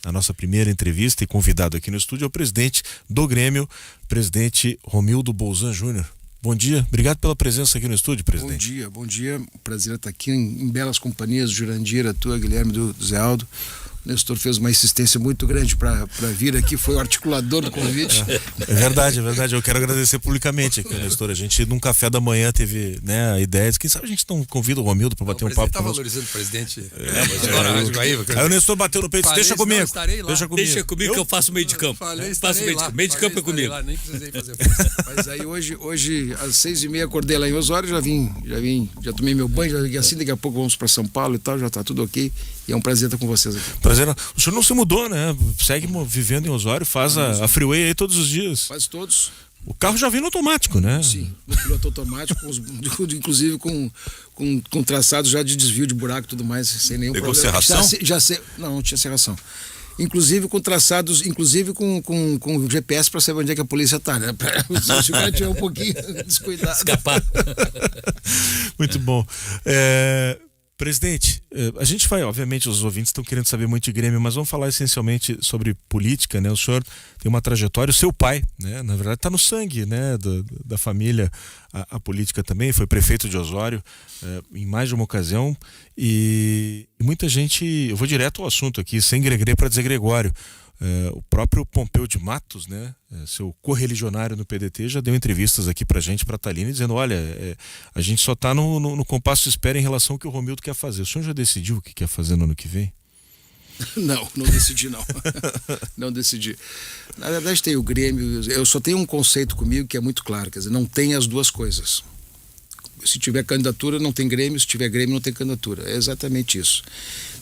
A nossa primeira entrevista e convidado aqui no estúdio é o presidente do Grêmio, presidente Romildo Bolzan Júnior. Bom dia, obrigado pela presença aqui no estúdio, presidente. Bom dia. Prazer estar aqui em belas companhias, Jurandir, a tua, Guilherme, do Zé Aldo. O Nestor fez uma insistência muito grande para vir aqui, foi o articulador do convite. É verdade. Eu quero agradecer publicamente aqui, Nestor. A gente, num café da manhã, teve a ideia de quem sabe a gente não convida o Romildo para bater um papo. O presidente está valorizando o presidente. Aí o Nestor bateu no peito e disse: deixa comigo. Deixa comigo que eu faço meio de campo. Meio de campo é comigo. Lá, nem precisei fazer. Mas aí hoje às 6h30 acordei lá em Osório, já tomei meu banho, e assim daqui a pouco vamos para São Paulo e tal, já está tudo ok. E é um prazer estar com vocês aqui. Prazer. O senhor não se mudou, né? Segue vivendo em Osório, faz a freeway aí todos os dias. Faz todos. O carro já vem no automático, né? Sim, no piloto automático, inclusive com traçados já de desvio de buraco e tudo mais, sem nenhum problema. Pegou serração? Não tinha serração. Inclusive com traçados, com GPS para saber onde é que a polícia está, né? Se o cara tiver um pouquinho descuidado. Escapar. Muito bom. Presidente, a gente vai, obviamente, os ouvintes estão querendo saber muito de Grêmio, mas vamos falar essencialmente sobre política, né? O senhor tem uma trajetória, o seu pai, né? Na verdade está no sangue, né? Da família, a política também, foi prefeito de Osório em mais de uma ocasião e muita gente, eu vou direto ao assunto aqui, sem gregre para dizer Gregório. O próprio Pompeu de Matos, né, seu correligionário no PDT, já deu entrevistas aqui pra gente, pra Thaline, dizendo: olha, a gente só tá no compasso de espera em relação ao que o Romildo quer fazer. O senhor já decidiu o que quer fazer no ano que vem? Não decidi não. Não decidi. Na verdade tem o Grêmio, eu só tenho um conceito comigo que é muito claro, quer dizer, não tem as duas coisas. Se tiver candidatura não tem Grêmio, se tiver Grêmio não tem candidatura. É exatamente isso.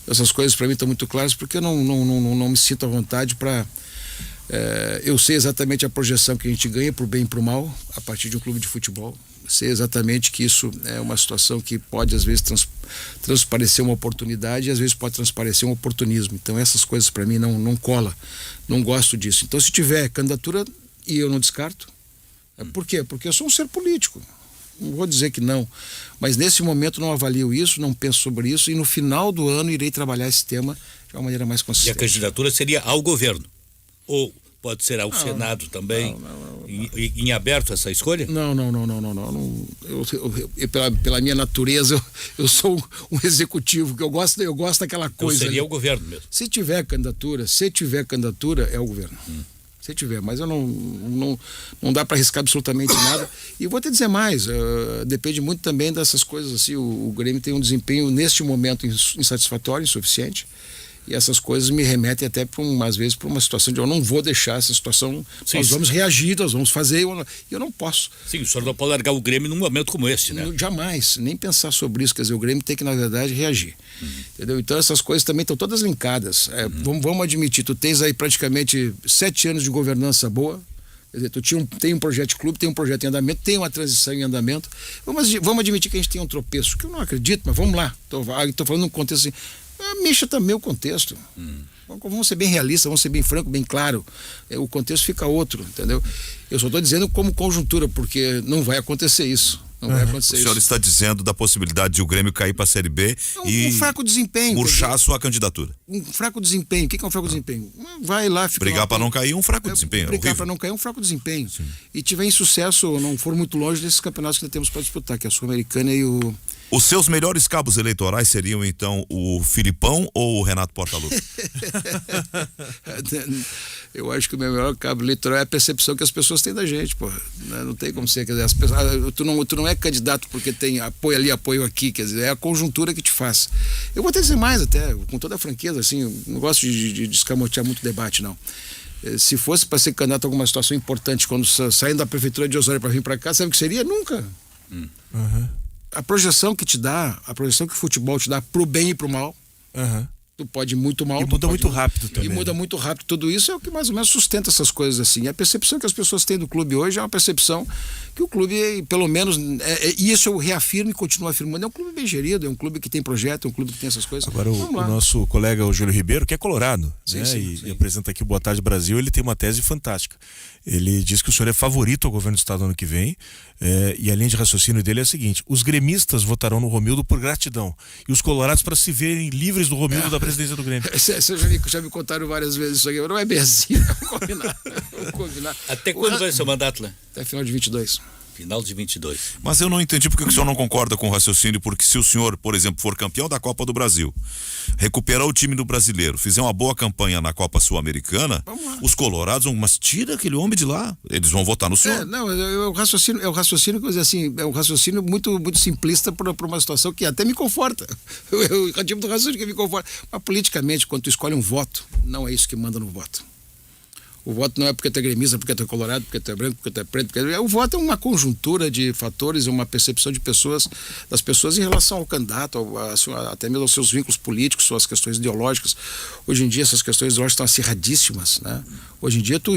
Essas coisas para mim estão muito claras porque eu não me sinto à vontade para... eu sei exatamente a projeção que a gente ganha pro bem e pro mal a partir de um clube de futebol. Sei exatamente que isso é uma situação que pode às vezes transparecer uma oportunidade e às vezes pode transparecer um oportunismo. Então essas coisas para mim não cola. Não gosto disso. Então se tiver candidatura, e eu não descarto. Por quê? Porque eu sou um ser político. Não vou dizer que não, mas nesse momento não avalio isso, não penso sobre isso e no final do ano irei trabalhar esse tema de uma maneira mais consistente. E a candidatura seria ao governo? Ou pode ser ao Senado também? Em aberto essa escolha? Não. Pela minha natureza, eu sou um executivo, que eu gosto daquela coisa. Então seria ali. o governo mesmo? Se tiver candidatura, é o governo. Se tiver, mas eu não dá para arriscar absolutamente nada. E vou te dizer mais, depende muito também dessas coisas assim. O Grêmio tem um desempenho neste momento insatisfatório, insuficiente, e essas coisas me remetem até às vezes para uma situação de eu não vou deixar essa situação. Sim, nós vamos reagir, nós vamos fazer, eu não posso. Sim, o senhor não pode largar o Grêmio num momento como este, né? Jamais, nem pensar sobre isso, quer dizer, o Grêmio tem que na verdade reagir. Entendeu? Então essas coisas também estão todas linkadas. Vamos admitir, tu tens aí praticamente 7 anos de governança boa. Quer dizer, tem um projeto de clube, tem um projeto em andamento, tem uma transição em andamento. Vamos admitir que a gente tem um tropeço, que eu não acredito, mas vamos lá. Estou falando num contexto assim. Mexa também o contexto. Vamos ser bem realistas, vamos ser bem franco, bem claro. O contexto fica outro, entendeu? Eu só estou dizendo como conjuntura, porque não vai acontecer isso. Não vai acontecer. O senhor está dizendo da possibilidade de o Grêmio cair para a Série B e um fraco desempenho, murchar a sua candidatura. Um fraco desempenho. O que é um fraco desempenho? Vai lá, fica brigar para não cair, um fraco desempenho. Brigar para não cair, um fraco desempenho. Sim. E tiver insucesso ou não for muito longe desses campeonatos que nós temos para disputar, que é a Sul-Americana e o... Os seus melhores cabos eleitorais seriam então o Filipão ou o Renato Portaluppi? Eu acho que o meu melhor cabo eleitoral é a percepção que as pessoas têm da gente, pô. Não tem como ser, quer dizer, as pessoas, tu não é candidato porque tem apoio ali, apoio aqui, quer dizer, é a conjuntura que te faz. Eu vou até dizer mais até, com toda a franqueza, assim, eu não gosto de escamotear muito debate, não. Se fosse para ser candidato a alguma situação importante, quando saindo da prefeitura de Osório para vir para cá, sabe o que seria? Nunca. A projeção que te dá, a projeção que o futebol te dá pro bem e pro mal, tu pode ir muito mal. E muda muito rápido também. E muda muito rápido. Tudo isso é o que mais ou menos sustenta essas coisas assim. E a percepção que as pessoas têm do clube hoje é uma percepção que o clube, pelo menos, e isso eu reafirmo e continuo afirmando, é um clube bem gerido, é um clube que tem projeto, é um clube que tem essas coisas. Agora o nosso colega, o Júlio Ribeiro, que é colorado, sim, né? Sim. E apresenta aqui o Boa Tarde Brasil, ele tem uma tese fantástica. Ele diz que o senhor é favorito ao governo do estado ano que vem, e a linha de raciocínio dele é a seguinte: os gremistas votarão no Romildo por gratidão e os colorados para se verem livres do Romildo da presidência do Grêmio. Vocês já me contaram várias vezes isso aqui, mas não é bem assim. Vamos combinar. Até quando vai ser o mandato lá? Até final de 22. Final de 22. Mas eu não entendi porque o senhor não concorda com o raciocínio, porque se o senhor, por exemplo, for campeão da Copa do Brasil, recuperar o time do brasileiro, fizer uma boa campanha na Copa Sul-Americana, os colorados vão, mas tira aquele homem de lá, eles vão votar no senhor. Não, é um raciocínio, quer dizer assim, é um raciocínio muito, muito simplista para uma situação que até me conforta. É o tipo do raciocínio que me conforta. Mas politicamente, quando tu escolhe um voto, não é isso que manda no voto. O voto não é porque tu é gremista, porque tu é colorado, porque tu é branco, porque tu é preto. O voto é uma conjuntura de fatores, é uma percepção de das pessoas em relação ao candidato, até mesmo aos seus vínculos políticos, suas questões ideológicas. Hoje em dia essas questões ideológicas estão acirradíssimas, né? Hoje em dia tu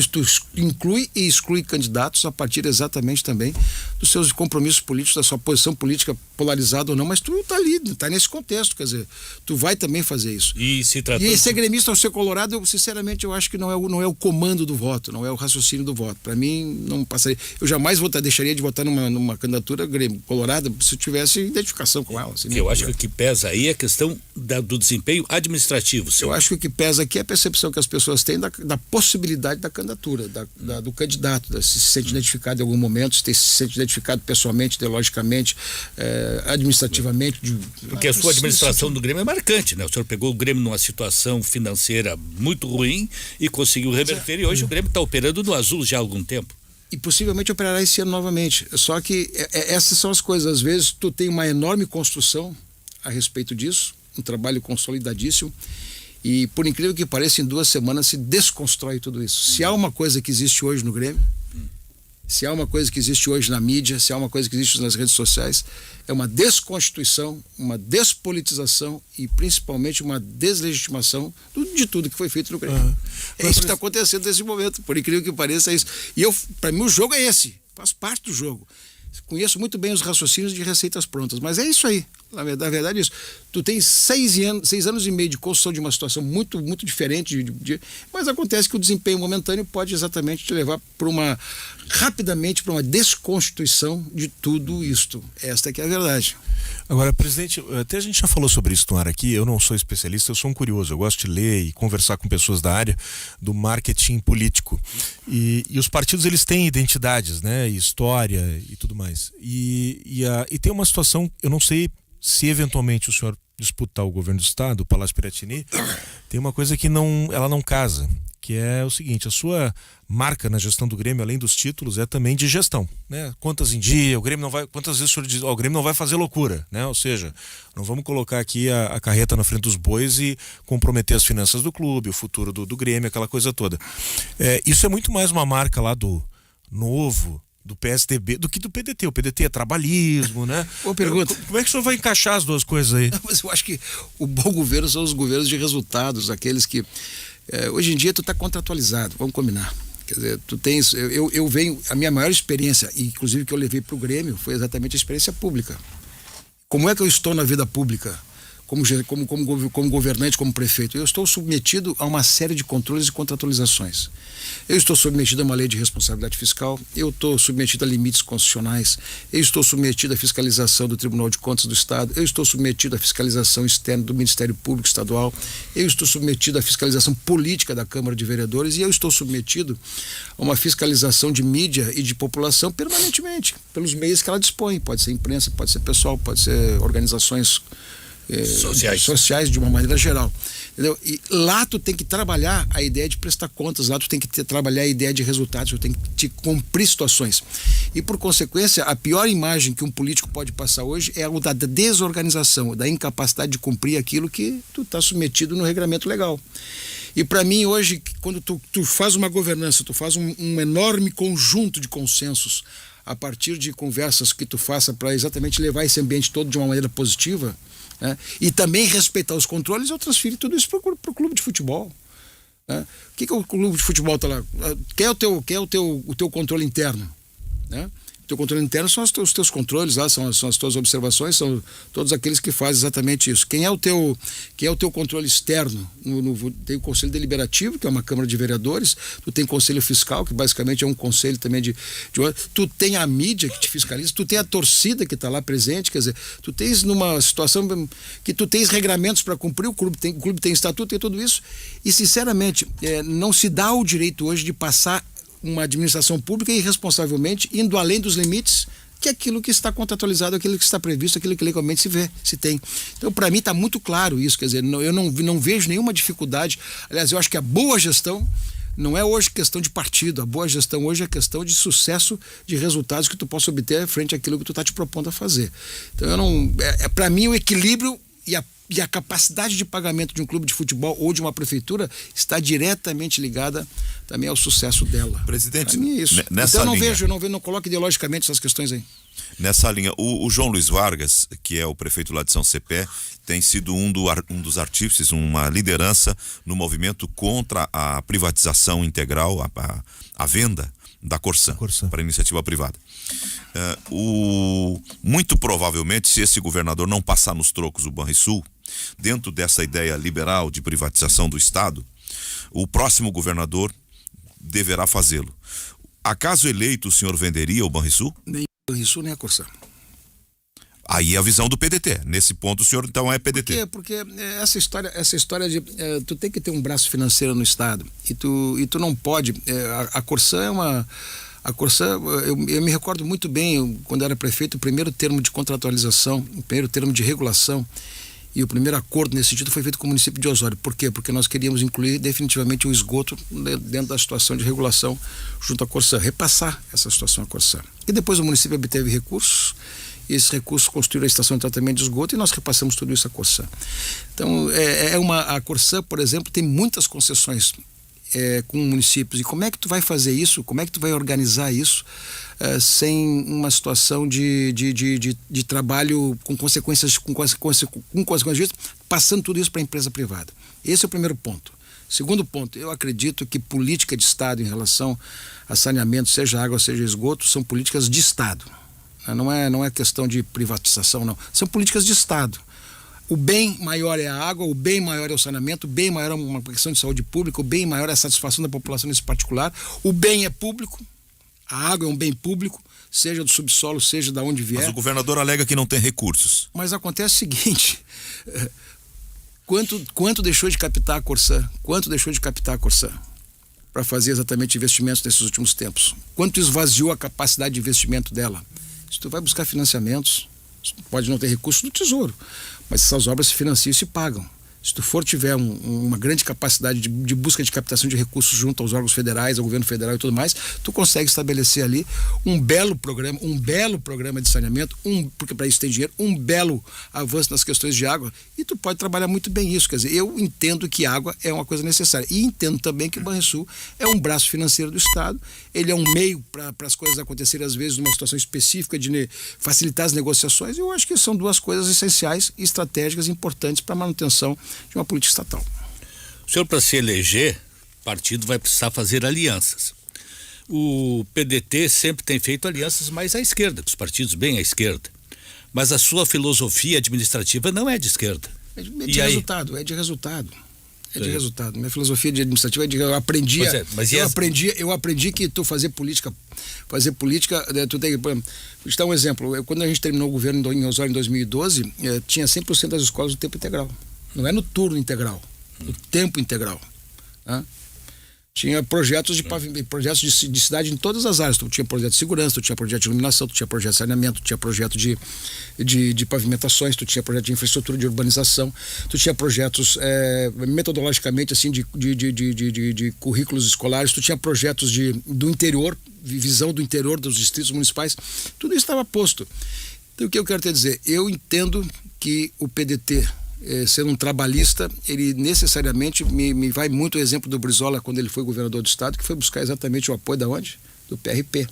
inclui e exclui candidatos a partir exatamente também dos seus compromissos políticos, da sua posição política polarizada ou não, mas tu tá ali, tá nesse contexto, quer dizer, tu vai também fazer isso. E se tratando... E ser gremista ou ser colorado, eu sinceramente eu acho que não é o comando do voto, não é o raciocínio do voto. Para mim, não passaria. Eu jamais deixaria de votar numa candidatura colorada se eu tivesse identificação com ela. Assim, eu acho que o que pesa aí é a questão do desempenho administrativo. Eu acho que o que pesa aqui é a percepção que as pessoas têm da possibilidade da candidatura, do candidato, se sente identificado em algum momento, se sente identificado pessoalmente, ideologicamente, administrativamente. Porque a sua administração do Grêmio é marcante, né? O senhor pegou o Grêmio numa situação financeira muito ruim e conseguiu reverter, e hoje o Grêmio está operando no azul já há algum tempo. E possivelmente operará esse ano novamente. Só que essas são as coisas. Às vezes tu tem uma enorme construção a respeito disso, um trabalho consolidadíssimo, e por incrível que pareça, em 2 semanas se desconstrói tudo isso. Se há uma coisa que existe hoje no Grêmio, se há uma coisa que existe hoje na mídia, se há uma coisa que existe nas redes sociais, é uma desconstituição, uma despolitização e principalmente uma deslegitimação de tudo que foi feito no Grêmio. É isso que está acontecendo nesse momento, por incrível que pareça, é isso. E para mim o jogo é esse, faz parte do jogo. Conheço muito bem os raciocínios de receitas prontas, mas é isso aí. Na verdade é isso. Tu tem 6 anos e meio de construção de uma situação muito, muito diferente, mas acontece que o desempenho momentâneo pode exatamente te levar rapidamente para uma desconstituição de tudo isto. Esta que é a verdade. Agora, presidente, até a gente já falou sobre isso no ar aqui, eu não sou especialista, eu sou um curioso, eu gosto de ler e conversar com pessoas da área do marketing político. E os partidos, eles têm identidades, né, e história e tudo mais. E tem uma situação, eu não sei se eventualmente o senhor disputar o governo do estado, o Palácio Piratini, tem uma coisa que ela não casa, que é o seguinte: a sua marca na gestão do Grêmio, além dos títulos, é também de gestão, né? Contas em dia, o Grêmio não vai, quantas vezes o senhor diz, o Grêmio não vai fazer loucura, né? Ou seja, não vamos colocar aqui a carreta na frente dos bois e comprometer as finanças do clube, o futuro do Grêmio, aquela coisa toda. Isso é muito mais uma marca lá do Novo, do PSDB, do que do PDT. O PDT é trabalhismo, né? Boa pergunta. Como é que o senhor vai encaixar as duas coisas aí? Mas eu acho que o bom governo são os governos de resultados, aqueles que hoje em dia tu está contratualizado, vamos combinar. Quer dizer, tu tens, eu venho, a minha maior experiência, inclusive que eu levei para o Grêmio, foi exatamente a experiência pública. Como é que eu estou na vida pública? Como governante, como prefeito, eu estou submetido a uma série de controles e contratualizações. Eu estou submetido a uma lei de responsabilidade fiscal, eu estou submetido a limites constitucionais, eu estou submetido à fiscalização do Tribunal de Contas do Estado, eu estou submetido à fiscalização externa do Ministério Público Estadual, eu estou submetido à fiscalização política da Câmara de Vereadores e eu estou submetido a uma fiscalização de mídia e de população permanentemente, pelos meios que ela dispõe. Pode ser imprensa, pode ser pessoal, pode ser organizações sociais de uma maneira geral, entendeu? E lá tu tem que trabalhar a ideia de prestar contas, lá tu tem que trabalhar a ideia de resultados, tu tem que te cumprir situações. E por consequência, a pior imagem que um político pode passar hoje é a da desorganização, da incapacidade de cumprir aquilo que tu está submetido no regramento legal. E para mim hoje, quando tu faz uma governança, tu faz um enorme conjunto de consensos a partir de conversas que tu faça para exatamente levar esse ambiente todo de uma maneira positiva, né? E também respeitar os controles, eu transfiro tudo isso para o clube de futebol, né? O que o clube de futebol está lá? Quer o teu controle interno, né? teu controle interno são os teus controles lá, são as tuas observações, são todos aqueles que fazem exatamente isso. Quem é o teu controle externo? Tem o Conselho Deliberativo, que é uma Câmara de Vereadores, tu tem Conselho Fiscal, que basicamente é um conselho também tu tem a mídia que te fiscaliza, tu tem a torcida que está lá presente, quer dizer, tu tens numa situação que tu tens regramentos para cumprir, o clube tem estatuto, tem tudo isso, e sinceramente, não se dá o direito hoje de passar uma administração pública irresponsavelmente indo além dos limites que é aquilo que está contratualizado, aquilo que está previsto, aquilo que legalmente se tem. Então, para mim, está muito claro isso, quer dizer, eu não vejo nenhuma dificuldade. Aliás, eu acho que a boa gestão não é hoje questão de partido, a boa gestão hoje é questão de sucesso, de resultados que tu possa obter frente àquilo que tu está te propondo a fazer. Então, para mim, o equilíbrio e a capacidade de pagamento de um clube de futebol ou de uma prefeitura está diretamente ligada também ao sucesso dela. Presidente, é isso. Nessa então linha, eu não coloco ideologicamente essas questões aí. Nessa linha, o João Luiz Vargas, que é o prefeito lá de São Cepé, tem sido um dos artífices, uma liderança no movimento contra a privatização integral, a venda da Corsã para a iniciativa privada. Muito provavelmente, se esse governador não passar nos trocos o Banrisul, dentro dessa ideia liberal de privatização do Estado, o próximo governador deverá fazê-lo. Acaso eleito, o senhor venderia o Banrisul? Nem o Banrisul, nem a Corsã. Aí é a visão do PDT. Nesse ponto, o senhor então é PDT. Porque essa história de tu tem que ter um braço financeiro no Estado e tu não pode. A Corsã é uma. A Corsã, eu me recordo muito bem, quando eu era prefeito, o primeiro termo de contratualização, o primeiro termo de regulação e o primeiro acordo nesse sentido foi feito com o município de Osório. Por quê? Porque nós queríamos incluir definitivamente o esgoto dentro da situação de regulação junto à Corsã, repassar essa situação à Corsã. E depois o município obteve recursos, e esses recursos construíram a estação de tratamento de esgoto e nós repassamos tudo isso à Corsã. Então, a Corsã, por exemplo, tem muitas concessões com municípios. E como é que tu vai fazer isso? Como é que tu vai organizar isso sem uma situação de trabalho com consequências passando tudo isso para a empresa privada? Esse é o primeiro ponto. Segundo ponto, eu acredito que política de Estado em relação a saneamento, seja água, seja esgoto, são políticas de Estado. Não é questão de privatização, não. São políticas de Estado. O bem maior é a água, o bem maior é o saneamento, o bem maior é uma questão de saúde pública, o bem maior é a satisfação da população nesse particular. O bem é público, a água é um bem público, seja do subsolo, seja de onde vier. Mas o governador alega que não tem recursos. Mas acontece o seguinte, quanto deixou de captar a Corsã? Quanto deixou de captar a Corsã para fazer exatamente investimentos nesses últimos tempos? Quanto esvaziou a capacidade de investimento dela? Se tu vai buscar financiamentos, pode não ter recursos do Tesouro, mas essas obras se financiam e se pagam. Se tu tiver uma grande capacidade de busca de captação de recursos junto aos órgãos federais, ao governo federal e tudo mais, tu consegue estabelecer ali um belo programa de saneamento, porque para isso tem dinheiro, um belo avanço nas questões de água, e tu pode trabalhar muito bem isso. Quer dizer, eu entendo que água é uma coisa necessária e entendo também que o Banrisul é um braço financeiro do Estado, ele é um meio para as coisas acontecerem às vezes numa situação específica de facilitar as negociações, e eu acho que são duas coisas essenciais e estratégicas importantes para a manutenção de uma política estatal. O senhor, para se eleger, o partido vai precisar fazer alianças. O PDT sempre tem feito alianças mais à esquerda, com os partidos bem à esquerda. Mas a sua filosofia administrativa não é de esquerda. É de resultado. Minha filosofia de administrativa é de eu aprendi que tu fazer política, tu tem que, vou te dar um exemplo. Quando a gente terminou o governo em Osório em 2012, tinha 100% das escolas no tempo integral. Não é no turno integral, no tempo integral. Né? Tinha projetos de cidade em todas as áreas. Tu tinha projeto de segurança, tu tinha projeto de iluminação, tu tinha projeto de saneamento, tu tinha projeto de pavimentações, tu tinha projeto de infraestrutura de urbanização, tu tinha projetos metodologicamente assim de currículos escolares, tu tinha projetos do interior, visão do interior dos distritos municipais. Tudo isso estava posto. Então o que eu quero te dizer? Eu entendo que o PDT, sendo um trabalhista, ele necessariamente me vai muito o exemplo do Brizola quando ele foi governador do estado, que foi buscar exatamente o apoio da onde? Do PRP.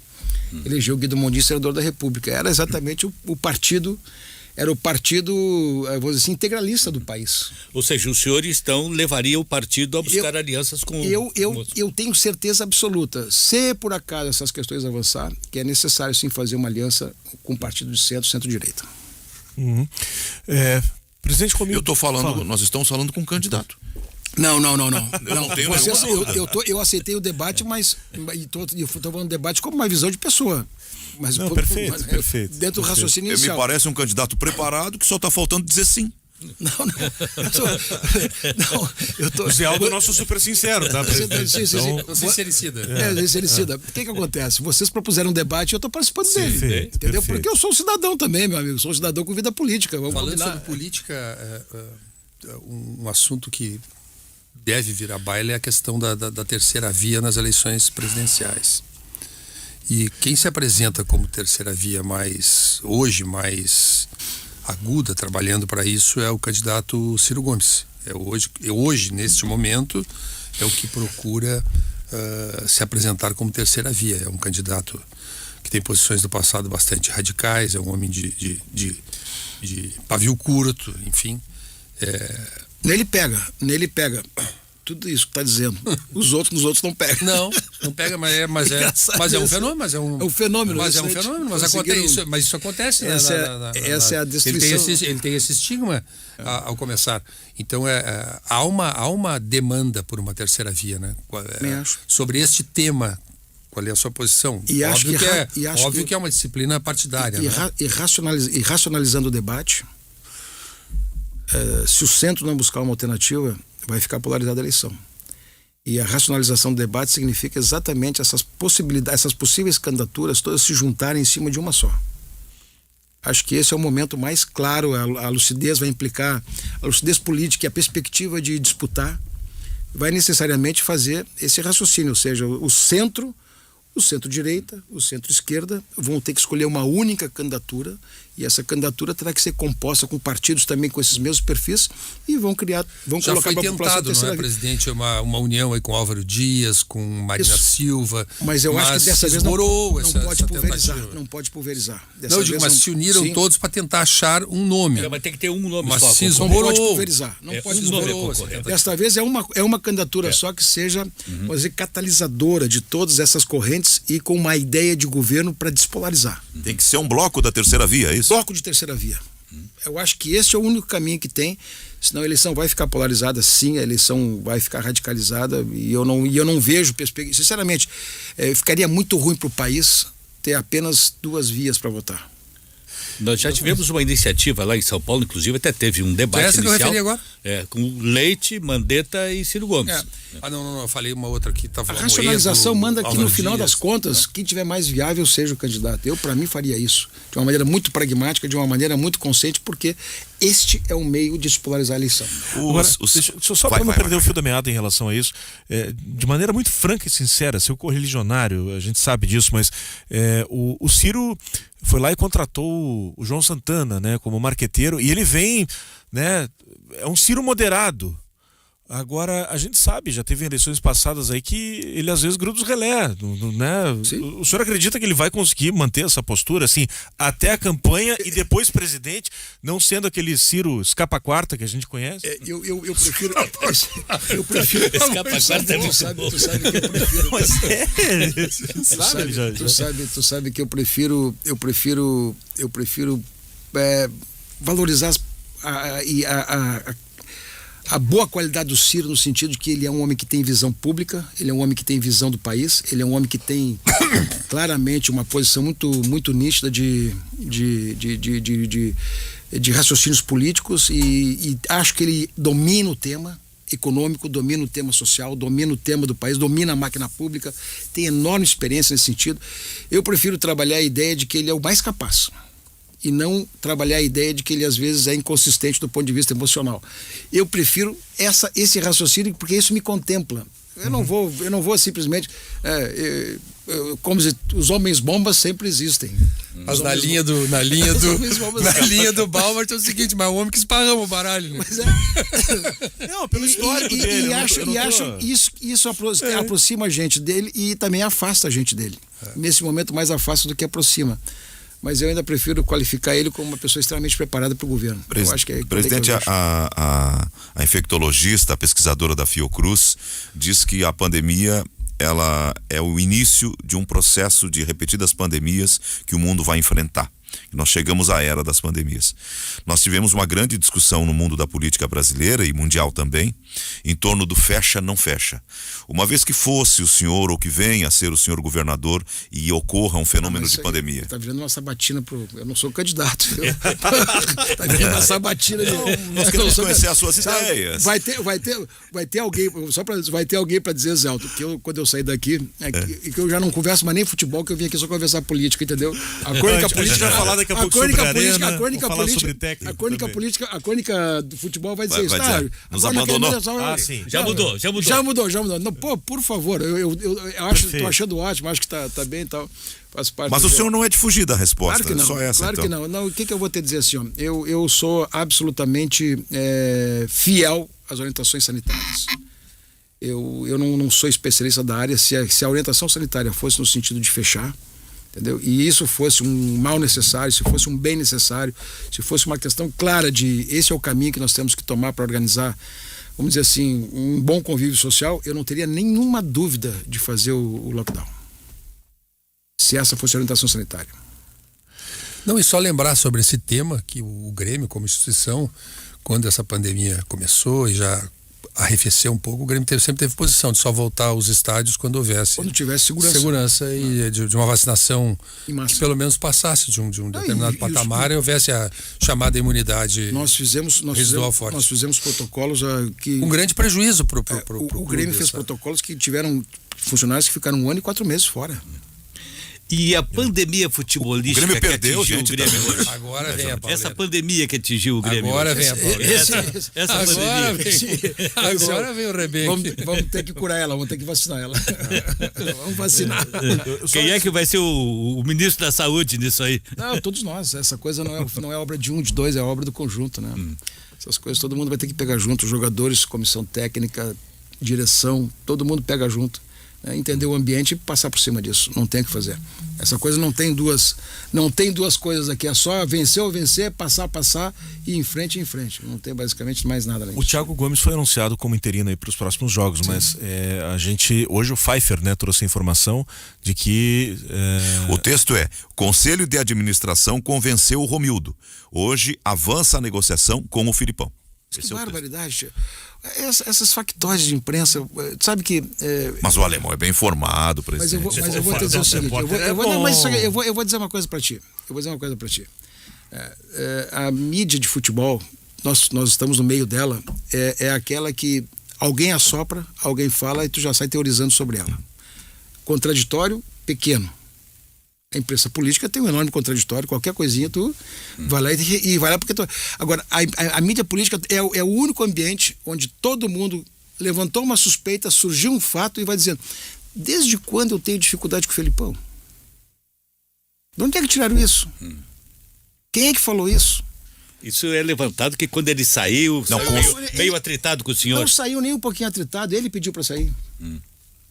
Elegeu o Guido Mondin senador da República. Era exatamente o partido era o partido, vou dizer assim, integralista do país. Ou seja, os senhores então levariam o partido a buscar alianças com... Eu tenho certeza absoluta, se por acaso essas questões avançar, que é necessário sim fazer uma aliança com o partido de centro-direita. Presidente Comildo, Eu tô falando, nós estamos falando com um candidato. Não. Eu não tenho nenhuma dúvida. Eu aceitei o debate, mas estou falando debate como uma visão de pessoa. Mas, perfeito. Dentro do raciocínio Me inicial. parece um candidato preparado que só está faltando dizer sim. Não. Eu tô. O Zé Aldo é nosso super sincero, tá, presidente? Sim. Não sincericida. Sincericida. O que acontece? Vocês propuseram um debate e eu estou participando dele. Perfeito, Entendeu? perfeito. Porque eu sou um cidadão também, meu amigo. Sou um cidadão com vida política. Vamos Falando combinar. sobre política, um assunto que deve vir à baila é a questão da terceira via nas eleições presidenciais. E quem se apresenta como terceira via hoje mais aguda, trabalhando para isso, é o candidato Ciro Gomes. Hoje, neste momento, é o que procura se apresentar como terceira via. É um candidato que tem posições do passado bastante radicais, é um homem de pavio curto, enfim. Nele pega. Tudo isso que está dizendo. Nos outros não pega. Não pega, mas é um fenômeno. É um fenômeno. Mas isso acontece. Essa é a destruição. Ele tem esse estigma ao começar. Então há uma demanda por uma terceira via, né? Sobre este tema. Qual é a sua posição? Óbvio que é uma disciplina partidária. E racionalizando o debate, se o centro não buscar uma alternativa, vai ficar polarizada a eleição. E a racionalização do debate significa exatamente essas possibilidades, essas possíveis candidaturas todas se juntarem em cima de uma só. Acho que esse é o momento mais claro. A lucidez vai implicar, a lucidez política e a perspectiva de disputar vai necessariamente fazer esse raciocínio, ou seja, o centro-direita, o centro-esquerda vão ter que escolher uma única candidatura, e essa candidatura terá que ser composta com partidos também com esses mesmos perfis, e vão colocar para a população terceira via. Já foi tentado, presidente, uma união aí com Álvaro Dias, com Marina Silva. Mas eu acho que dessa vez não pode pulverizar. Mas se uniram todos para tentar achar um nome. Mas tem que ter um nome mas só. Não pode pulverizar. Desta vez é uma candidatura só que seja, vamos dizer, catalisadora de todas essas correntes e com uma ideia de governo para despolarizar. Tem que ser um bloco da terceira via, é isso? Bloco de terceira via. Eu acho que esse é o único caminho que tem, senão a eleição vai ficar polarizada, sim, a eleição vai ficar radicalizada, e eu não vejo perspectiva. Sinceramente, ficaria muito ruim para o país ter apenas duas vias para votar. Nós já tivemos uma iniciativa lá em São Paulo, inclusive até teve um debate essa inicial. Que eu referi agora? Com Leite, Mandetta e Ciro Gomes. Não, eu falei uma outra aqui. A racionalização manda que no final das contas, quem tiver mais viável seja o candidato. Eu, para mim, faria isso de uma maneira muito pragmática, de uma maneira muito consciente, porque este é um meio de despolarizar a eleição. Só para não perder o fio da meada em relação a isso, de maneira muito franca e sincera, seu correligionário, a gente sabe disso, mas o Ciro foi lá e contratou o João Santana, né, como marqueteiro, e ele vem, né, é um Ciro moderado. Agora, a gente sabe, já teve eleições passadas aí que ele às vezes gruda os relé, né? O senhor acredita que ele vai conseguir manter essa postura, assim, até a campanha e depois presidente, não sendo aquele Ciro escapa-quarta que a gente conhece? Eu prefiro... eu prefiro... Escapa-quarta é tu sabe que eu prefiro... Mas Tu sabe que eu prefiro valorizar a boa qualidade do Ciro, no sentido de que ele é um homem que tem visão pública, ele é um homem que tem visão do país, ele é um homem que tem claramente uma posição muito nítida de raciocínios políticos, e acho que ele domina o tema econômico, domina o tema social, domina o tema do país, domina a máquina pública, tem enorme experiência nesse sentido. Eu prefiro trabalhar a ideia de que ele é o mais capaz, e não trabalhar a ideia de que ele às vezes é inconsistente do ponto de vista emocional. Eu prefiro esse raciocínio, porque isso me contempla. Eu não vou simplesmente... como os homens bombas sempre existem. Mas na linha do Balmart é o seguinte, mas é um homem que esparrama o baralho, né? Mas não, pelo histórico dele. Isso aproxima a gente dele e também afasta a gente dele. Nesse momento mais afasta do que aproxima. mas eu ainda prefiro qualificar ele como uma pessoa extremamente preparada para o governo. Eu acho que é Presidente, a infectologista, a pesquisadora da Fiocruz, diz que a pandemia ela é o início de um processo de repetidas pandemias que o mundo vai enfrentar. Nós chegamos à era das pandemias. Nós tivemos uma grande discussão no mundo da política brasileira e mundial também, em torno do fecha, não fecha. Uma vez que fosse o senhor ou que venha a ser o senhor governador e ocorra um fenômeno de pandemia. Tá virando uma sabatina eu não sou candidato. Tá virando uma sabatina. Nós queremos conhecer as suas ideias. Vai ter alguém, vai ter alguém para dizer, Zé Alto, que quando eu sair daqui, que eu já não converso mais nem futebol, que eu vim aqui só conversar política, entendeu? A crônica política. Falar daqui a pouco sobre arena, sobre técnica, a crônica do futebol vai dizer isso. Nos abandonou. Sim. Já mudou. Não, pô, por favor, eu acho, tô achando ótimo, acho que tá bem e tal. Faz parte. Mas o senhor não é de fugir da resposta, claro que não, só essa. Claro então. que não. Não, o que eu vou ter a dizer assim, ó? Eu sou absolutamente fiel às orientações sanitárias. Eu não sou especialista da área. Se a orientação sanitária fosse no sentido de fechar, entendeu? E isso fosse um mal necessário, se fosse um bem necessário, se fosse uma questão clara de esse é o caminho que nós temos que tomar para organizar, vamos dizer assim, um bom convívio social, eu não teria nenhuma dúvida de fazer o lockdown. Se essa fosse a orientação sanitária. Não, e só lembrar sobre esse tema que o Grêmio, como instituição, quando essa pandemia começou e já arrefeceu um pouco, o Grêmio sempre teve posição de só voltar aos estádios quando tivesse segurança e de uma vacinação que pelo menos passasse de um determinado patamar e houvesse a chamada imunidade residual forte. Nós fizemos protocolos que... Um grande prejuízo pro o Grêmio fez protocolos que tiveram funcionários que ficaram 1 ano e 4 meses fora. E a pandemia futebolística o Grêmio que perdeu, atingiu gente, o Grêmio hoje. Agora vem a pauleira. Essa pandemia que atingiu o Grêmio agora hoje. Vem a pauleira. Agora vem o rebento. Vamos ter que curar ela, vamos ter que vacinar ela. Vamos vacinar. Quem é que vai ser o ministro da saúde nisso aí? Não, todos nós. Essa coisa não é obra de um, de dois, é obra do conjunto, né? Essas coisas todo mundo vai ter que pegar junto, os jogadores, comissão técnica, direção, todo mundo pega junto. Entender o ambiente e passar por cima disso. Não tem o que fazer. Essa coisa não tem duas coisas aqui. É só vencer ou vencer, passar e ir em frente. Não tem basicamente mais nada além disso. O Thiago Gomes foi anunciado como interino aí para os próximos jogos, sim. Mas a gente, hoje o Pfeiffer, né, trouxe a informação de que... O texto é: Conselho de Administração convenceu o Romildo. Hoje avança a negociação com o Filipão. Que barbaridade. Essas factóides de imprensa, sabe que... Mas o alemão é bem informado, presidente. Mas eu vou te dizer o seguinte, eu vou dizer uma coisa para ti. A mídia de futebol, nós estamos no meio dela, é aquela que alguém assopra, alguém fala e tu já sai teorizando sobre ela. Contraditório, pequeno. A imprensa política tem um enorme contraditório, qualquer coisinha tu vai lá e vai lá porque tu... Agora, a mídia política é o único ambiente onde todo mundo levantou uma suspeita, surgiu um fato e vai dizendo: desde quando eu tenho dificuldade com o Felipão? De onde é que tiraram isso? Quem é que falou isso? Isso é levantado que quando ele saiu meio atritado com o senhor. Não saiu nem um pouquinho atritado, ele pediu para sair.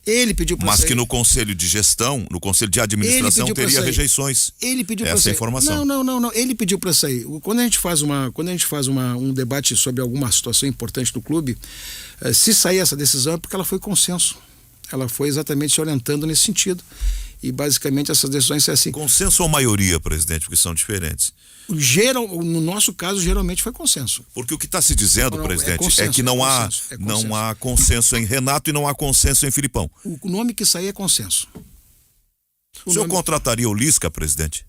Ele pediu para sair. Mas que no conselho de gestão, no conselho de administração teria rejeições. Ele pediu para sair. Essa informação. Não. Ele pediu para sair. Quando a gente faz um debate sobre alguma situação importante do clube, se sair essa decisão é porque ela foi consenso. Ela foi exatamente se orientando nesse sentido. E basicamente essas decisões são assim. Consenso ou maioria, presidente, porque são diferentes? No nosso caso, geralmente foi consenso. Porque o que está se dizendo, presidente, é que não há consenso em Renato e não há consenso em Filipão. O nome que sair é consenso. O senhor contrataria o Lisca, presidente?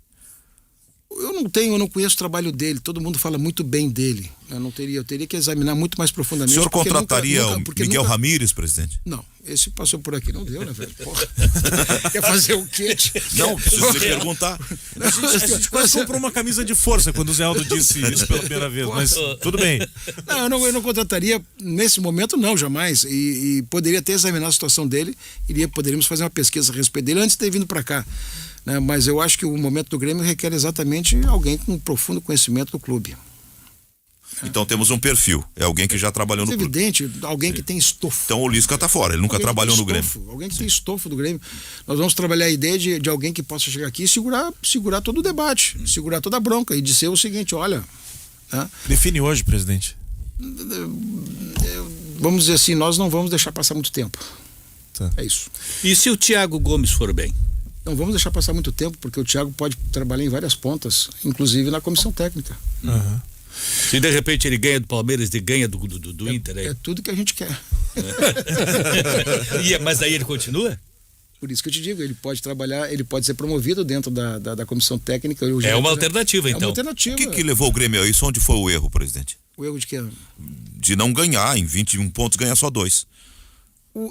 Eu não conheço o trabalho dele, todo mundo fala muito bem dele. Eu teria que examinar muito mais profundamente. O senhor contrataria o Miguel Ramírez, presidente? Não, esse passou por aqui, não deu, né, velho? Porra. Quer fazer o quê? Não, preciso lhe perguntar. A gente quase comprou uma camisa de força quando o Zé Aldo disse isso pela primeira vez, mas tudo bem. Não, eu não contrataria nesse momento, não, jamais. E poderia até examinar a situação dele, poderíamos fazer uma pesquisa a respeito dele antes de ter vindo para cá. Mas eu acho que o momento do Grêmio requer exatamente alguém com um profundo conhecimento do clube. Então temos um perfil. É alguém que já trabalhou no É clube. evidente, alguém que tem estofo. Então o Lisca tá fora, ele nunca Alguém que trabalhou tem no Grêmio. estofo, alguém que tem estofo do Grêmio. Nós vamos trabalhar a ideia de alguém que possa chegar aqui e segurar todo o debate, segurar toda a bronca e dizer o seguinte, olha... Né? Define hoje, presidente. Vamos dizer assim, nós não vamos deixar passar muito tempo. Tá. É isso. E se o Thiago Gomes for bem? Não vamos deixar passar muito tempo, porque o Thiago pode trabalhar em várias pontas, inclusive na comissão técnica. Uhum. Se de repente ele ganha do Palmeiras e ganha do Inter aí. É tudo que a gente quer. Mas aí ele continua? Por isso que eu te digo, ele pode trabalhar, ele pode ser promovido dentro da comissão técnica. É uma alternativa, então. É uma alternativa. O que levou o Grêmio a isso? Onde foi o erro, presidente? O erro de quê? De não ganhar, em 21 pontos, ganhar só 2.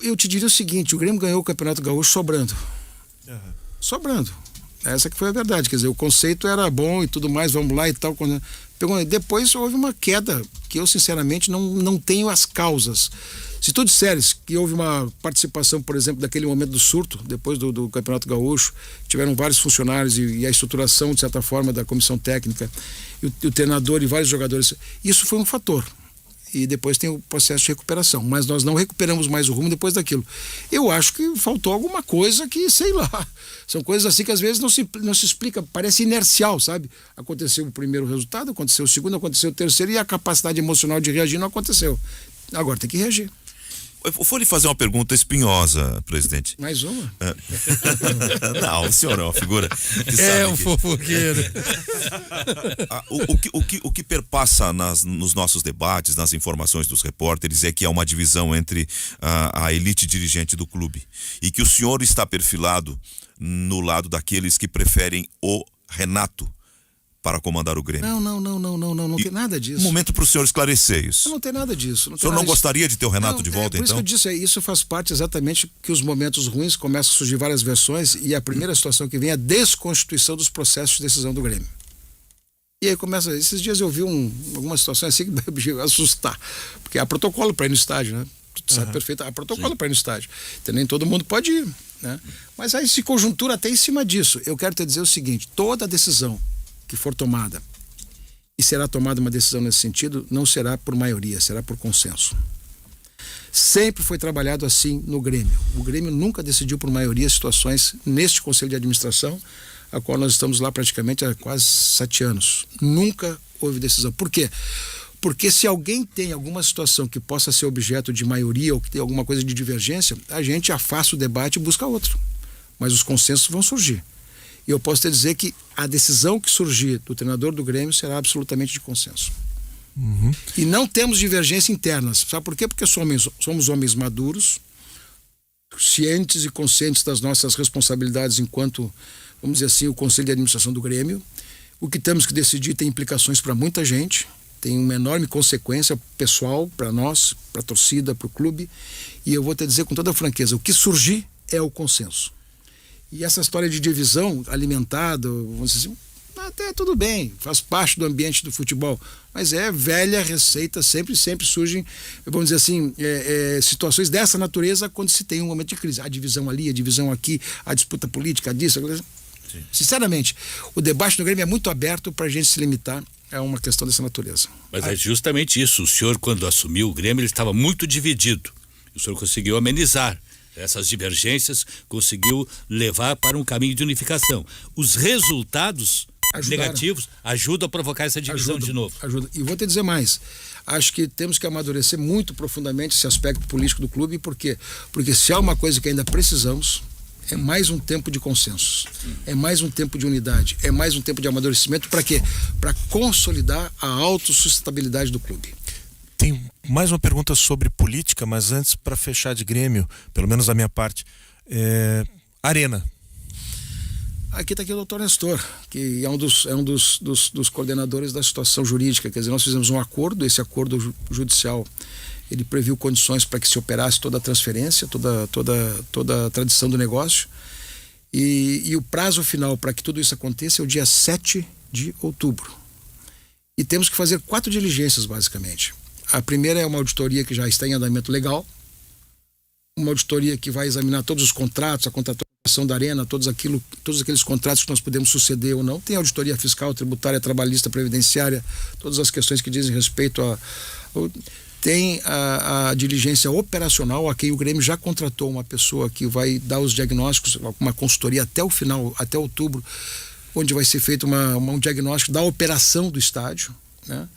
Eu te diria o seguinte, o Grêmio ganhou o Campeonato Gaúcho sobrando. Sobrando. Essa que foi a verdade. Quer dizer, o conceito era bom e tudo mais, vamos lá e tal. Depois houve uma queda que eu, sinceramente, não tenho as causas. Se tu disseres que houve uma participação, por exemplo, daquele momento do surto, depois do Campeonato Gaúcho, tiveram vários funcionários e a estruturação, de certa forma, da comissão técnica, e o treinador e vários jogadores, isso foi um fator. E depois tem o processo de recuperação. Mas nós não recuperamos mais o rumo depois daquilo. Eu acho que faltou alguma coisa que, sei lá, são coisas assim que às vezes não se explica, parece inercial, sabe? Aconteceu o primeiro resultado, aconteceu o segundo, aconteceu o terceiro e a capacidade emocional de reagir não aconteceu. Agora tem que reagir. Eu vou lhe fazer uma pergunta espinhosa, presidente. Mais uma? Não, o senhor é uma figura que É sabe um que... fofoqueiro. O que perpassa nos nossos debates, nas informações dos repórteres, é que há uma divisão entre a elite dirigente do clube e que o senhor está perfilado no lado daqueles que preferem o Renato para comandar o Grêmio. Não tem nada disso. Um momento para o senhor esclarecer isso. Não tem nada disso. O senhor não gostaria de ter o Renato de volta, por isso então? que eu disse, isso faz parte exatamente que os momentos ruins começam a surgir várias versões e a primeira situação que vem é a desconstituição dos processos de decisão do Grêmio. E aí começa, esses dias eu vi alguma situação assim que me assustar, porque há protocolo para ir no estádio, né? Tu sabe perfeito, há protocolo para ir no estádio. Então nem todo mundo pode ir, né? Mas aí se conjuntura até em cima disso. Eu quero te dizer o seguinte, toda decisão que for tomada, e será tomada uma decisão nesse sentido, não será por maioria, será por consenso. Sempre foi trabalhado assim no Grêmio. O Grêmio nunca decidiu por maioria situações neste Conselho de Administração, a qual nós estamos lá praticamente há quase 7 anos. Nunca houve decisão. Por quê? Porque se alguém tem alguma situação que possa ser objeto de maioria ou que tem alguma coisa de divergência, a gente afasta o debate e busca outro. Mas os consensos vão surgir. E eu posso te dizer que a decisão que surgir do treinador do Grêmio será absolutamente de consenso. Uhum. E não temos divergência internas. Sabe por quê? Porque somos homens maduros, cientes e conscientes das nossas responsabilidades enquanto, vamos dizer assim, o Conselho de Administração do Grêmio. O que temos que decidir tem implicações para muita gente, tem uma enorme consequência pessoal para nós, para a torcida, para o clube. E eu vou te dizer com toda franqueza, o que surgir é o consenso. E essa história de divisão alimentada, vamos dizer assim, até tudo bem, faz parte do ambiente do futebol, mas é velha receita, sempre surgem, vamos dizer assim, situações dessa natureza quando se tem um momento de crise. A divisão ali, a divisão aqui, a disputa política, disso. Sim. Sinceramente, o debate no Grêmio é muito aberto para a gente se limitar a uma questão dessa natureza. Mas é justamente isso, o senhor quando assumiu o Grêmio ele estava muito dividido, o senhor conseguiu amenizar essas divergências, conseguiu levar para um caminho de unificação. Os resultados negativos ajudam a provocar essa divisão de novo. Ajuda. E vou te dizer mais. Acho que temos que amadurecer muito profundamente esse aspecto político do clube. Por quê? Porque se há uma coisa que ainda precisamos, é mais um tempo de consensos. É mais um tempo de unidade. É mais um tempo de amadurecimento. Para quê? Para consolidar a autossustentabilidade do clube. Tem mais uma pergunta sobre política, mas antes, para fechar de Grêmio, pelo menos da minha parte, Arena. Aqui está aqui o doutor Nestor, que é um dos coordenadores da situação jurídica. Quer dizer, nós fizemos um acordo, esse acordo judicial, ele previu condições para que se operasse toda a transferência, toda a tradição do negócio. E o prazo final para que tudo isso aconteça é o dia 7 de outubro. E temos que fazer 4 diligências, basicamente. A primeira é uma auditoria que já está em andamento legal, uma auditoria que vai examinar todos os contratos, a contratação liberação da Arena, todos aqueles contratos que nós podemos suceder ou não. Tem auditoria fiscal, tributária, trabalhista, previdenciária, todas as questões que dizem respeito tem a diligência operacional, a quem o Grêmio já contratou uma pessoa que vai dar os diagnósticos, uma consultoria até o final, até outubro, onde vai ser feito um diagnóstico da operação do estádio, né?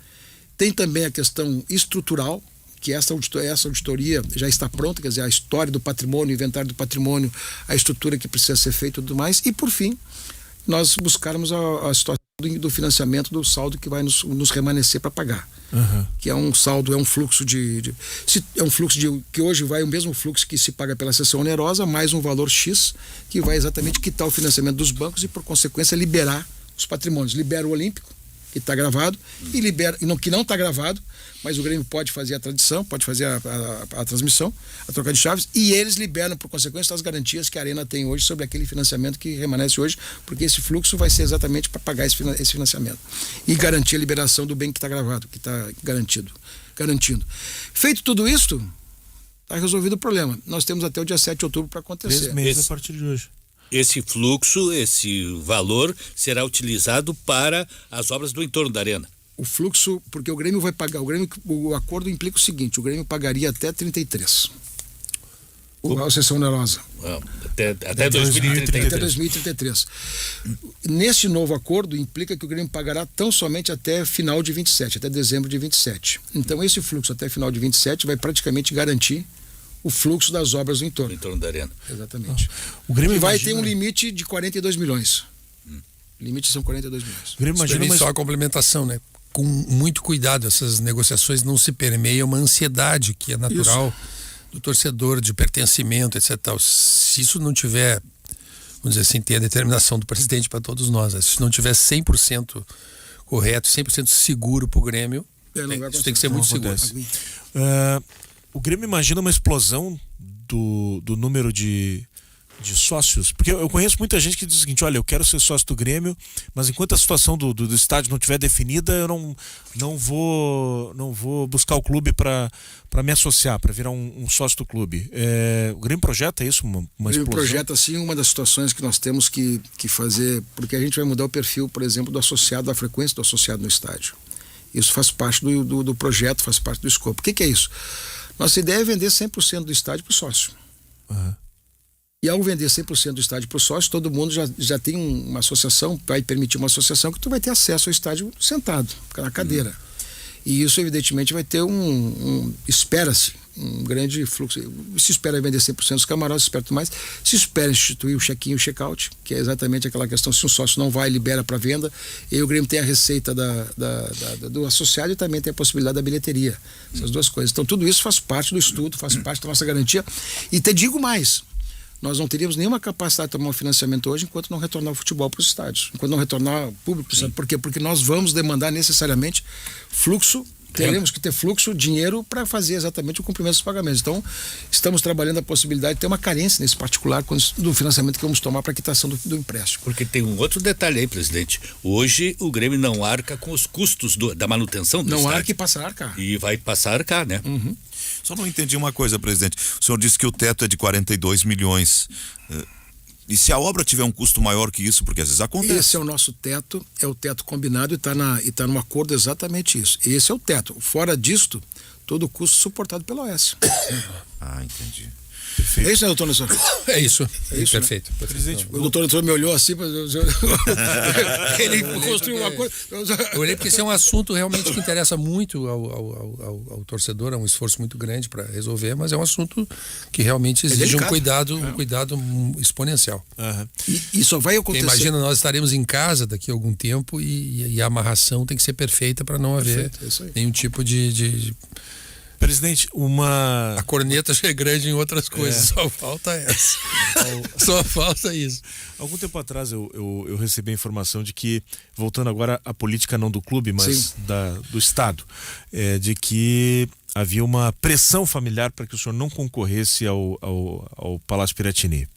Tem também a questão estrutural, que essa auditoria já está pronta, quer dizer, a história do patrimônio, o inventário do patrimônio, a estrutura que precisa ser feita e tudo mais. E, por fim, nós buscarmos a situação do financiamento do saldo que vai nos remanescer para pagar. Uhum. Que é um saldo, é um fluxo que hoje vai o mesmo fluxo que se paga pela cessão onerosa, mais um valor X, que vai exatamente quitar o financiamento dos bancos e, por consequência, liberar os patrimônios. Libera o Olímpico, que está gravado, que não está gravado, mas o Grêmio pode fazer a tradição, pode fazer a transmissão, a troca de chaves, e eles liberam, por consequência, as garantias que a Arena tem hoje sobre aquele financiamento que remanesce hoje, porque esse fluxo vai ser exatamente para pagar esse financiamento e garantir a liberação do bem que está gravado, que está garantindo. Feito tudo isso, está resolvido o problema. Nós temos até o dia 7 de outubro para acontecer. 3 meses a partir de hoje. Esse fluxo, esse valor será utilizado para as obras do entorno da Arena. O fluxo, porque o Grêmio vai pagar, o acordo implica o seguinte: o Grêmio pagaria até 33. A sessão onerosa. Até 2033. Até 2033. Nesse novo acordo implica que o Grêmio pagará tão somente até final de 27, até dezembro de 27. Então esse fluxo até final de 27 vai praticamente garantir o fluxo das obras do entorno. No entorno da Arena. Exatamente. O Grêmio vai ter um limite de 42 milhões. O limite são 42 milhões. O Grêmio imagina só a complementação, né? Com muito cuidado, essas negociações não se permeiam uma ansiedade que é natural do torcedor, de pertencimento, etc. Se isso não tiver, vamos dizer assim, tem a determinação do presidente para todos nós, né? Se isso não tiver 100% correto, 100% seguro para o Grêmio, isso tem que ser muito seguro. O Grêmio imagina uma explosão do número de sócios, porque eu conheço muita gente que diz o seguinte: olha, eu quero ser sócio do Grêmio, mas enquanto a situação do estádio não estiver definida, eu não vou buscar o clube para me associar, para virar um sócio do clube. O Grêmio projeta isso, uma explosão? O Grêmio projeta, sim, uma das situações que nós temos que fazer, porque a gente vai mudar o perfil, por exemplo, do associado, da frequência do associado no estádio. Isso faz parte do projeto, faz parte do escopo. O que é isso? Nossa ideia é vender 100% do estádio para o sócio. Uhum. E ao vender 100% do estádio para o sócio, todo mundo já tem uma associação, vai permitir uma associação que tu vai ter acesso ao estádio sentado, na cadeira. E isso, evidentemente, vai ter espera-se um grande fluxo. Se espera vender 100% dos camarotes, se espera tudo mais. Se espera instituir o check-in e o check-out, que é exatamente aquela questão: se um sócio não vai, libera para venda. E o Grêmio tem a receita do associado e também tem a possibilidade da bilheteria. Essas duas coisas. Então, tudo isso faz parte do estudo, faz parte da nossa garantia. E te digo mais: nós não teríamos nenhuma capacidade de tomar um financiamento hoje enquanto não retornar o futebol para os estádios, enquanto não retornar o público. Sabe por quê? Porque nós vamos demandar necessariamente fluxo, teremos que ter fluxo, dinheiro para fazer exatamente o cumprimento dos pagamentos. Então, estamos trabalhando a possibilidade de ter uma carência nesse particular do financiamento que vamos tomar para a quitação do empréstimo. Porque tem um outro detalhe aí, presidente. Hoje o Grêmio não arca com os custos da manutenção do estádio. Não arca e passa a arcar. E vai passar a arcar, né? Uhum. Só não entendi uma coisa, presidente. O senhor disse que o teto é de 42 milhões. E se a obra tiver um custo maior que isso, porque às vezes acontece. Esse é o nosso teto, é o teto combinado e está no acordo exatamente isso. Esse é o teto. Fora disto, todo o custo suportado pela OS. Ah, entendi. Perfeito. É isso, né, doutor Nestor? É isso. Perfeito. Né? Presidente, o doutor Nestor me olhou assim, ele construiu uma coisa. Eu olhei porque esse é um assunto realmente que interessa muito ao torcedor, é um esforço muito grande para resolver, mas é um assunto que realmente exige um cuidado exponencial. Uhum. E só vai acontecer. Porque imagina, nós estaremos em casa daqui a algum tempo e a amarração tem que ser perfeita para não haver nenhum tipo de... Presidente, a corneta já é grande em outras coisas, só falta essa. Só falta isso. Algum tempo atrás eu recebi a informação de que, voltando agora à política não do clube, mas do Estado, de que havia uma pressão familiar para que o senhor não concorresse ao Palácio Piratini.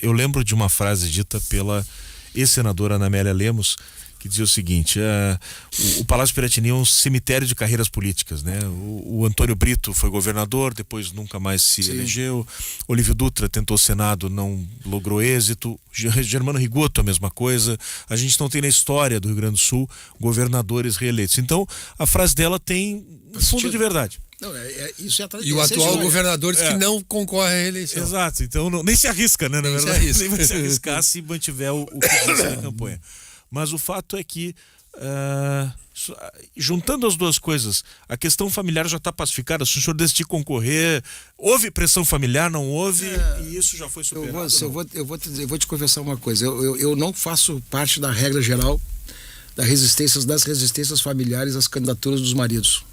Eu lembro de uma frase dita pela ex-senadora Ana Amélia Lemos, que dizia o seguinte: o Palácio Piratini é um cemitério de carreiras políticas, né? O Antônio Brito foi governador, depois nunca mais se elegeu. Olívio Dutra tentou o Senado, não logrou êxito. Germano Rigoto, a mesma coisa. A gente não tem na história do Rio Grande do Sul governadores reeleitos. Então, a frase dela tem um fundo de verdade. Não, isso é E o atual governador diz que não concorre à reeleição. Exato, então nem se arrisca, né? Na Nem se verdade, arrisca. nem vai se arriscar se mantiver o que disse na campanha. Mas o fato é que, juntando as duas coisas, a questão familiar já está pacificada. Se o senhor decidir concorrer, houve pressão familiar, não houve, e isso já foi superado? Eu vou te confessar uma coisa. Eu não faço parte da regra geral das resistências familiares às candidaturas dos maridos.